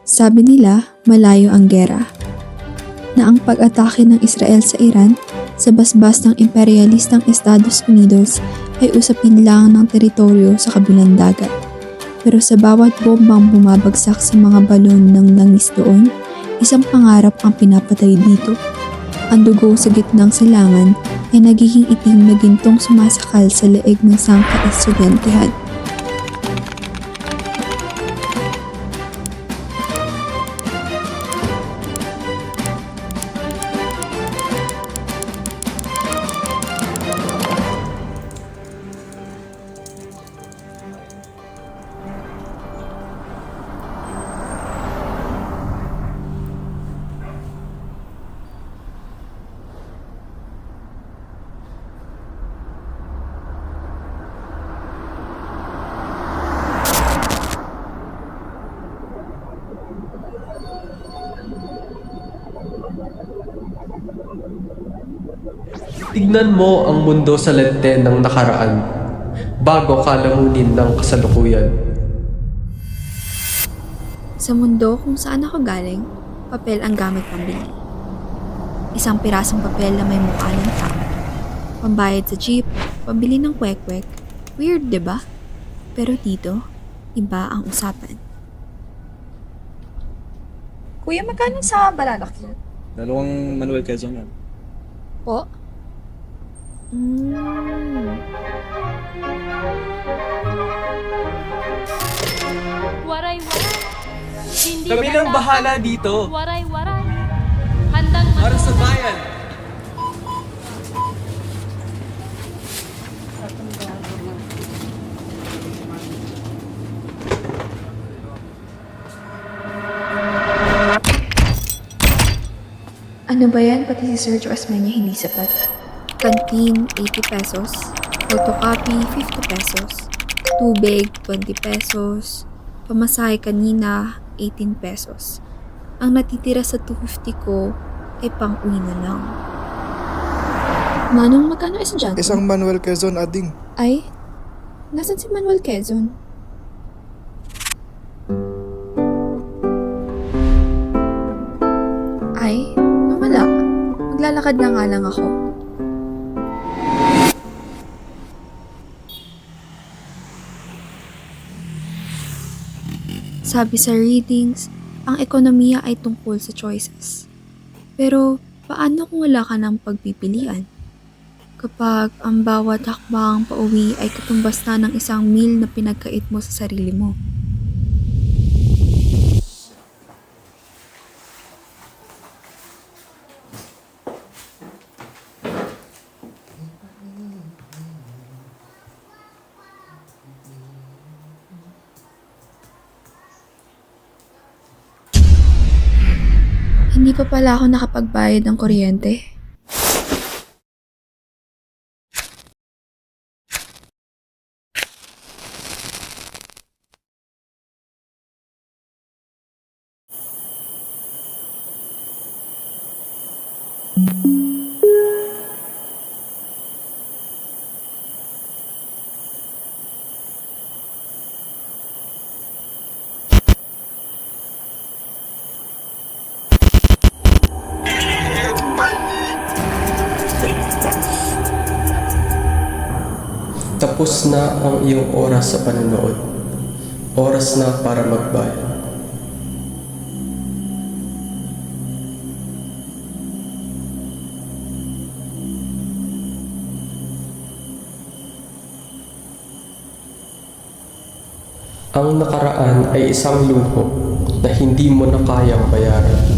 Sabi nila, malayo ang gera. Na ang pag-atake ng Israel sa Iran sa basbas ng imperialistang Estados Unidos ay usapin lang ng teritoryo sa kabilang dagat. Pero sa bawat bombang bumabagsak sa mga balon ng langis doon, isang pangarap ang pinapatay dito. Ang dugo sa gitnang silangan ay nagiging itim na gintong sumasakal sa leeg ng sangka-estudyantehan. Tignan mo ang mundo sa lente ng nakaraan bago kalamunin ng kasalukuyan. Sa mundo kung saan ako galing, papel ang gamit pambili. Isang pirasong papel na may mukha ng tao. Pambayad sa jeep, pambili ng kwek-kwek. Weird, 'di ba? Pero dito, iba ang usapan. Kuya, magkano sa Balalak yun? Dalawang Manuel Quezon yan. Po? Waray-waray. Hindi Kami nang bahala dito. Waray-waray. Handang Para sa bayan. Ano ba yan? Pati si Sergio Osmeña hindi sapat. Canteen, 80 pesos. Photocopy, 50 pesos. Tubig, 20 pesos. Pamasahe kanina, 18 pesos. Ang natitira sa 250 ko ay pang-uwi na lang. Manong, magkano estudyante? Isang Manuel Quezon ading. Ay, nasan si Manuel Quezon? Ay, wala. Maglalakad na nga lang ako. Sabi sa readings, ang ekonomiya ay tungkol sa choices. Pero paano kung wala ka ng pagpipilian? Kapag ang bawat hakbang pauwi ay katumbas na ng isang meal na pinagkait mo sa sarili mo. Hindi pa pala ako nakapagbayad ng kuryente. Tapos na ang iyong oras sa panonood. Oras na para magbayad. Ang nakaraan ay isang luho na hindi mo na kayang bayaran.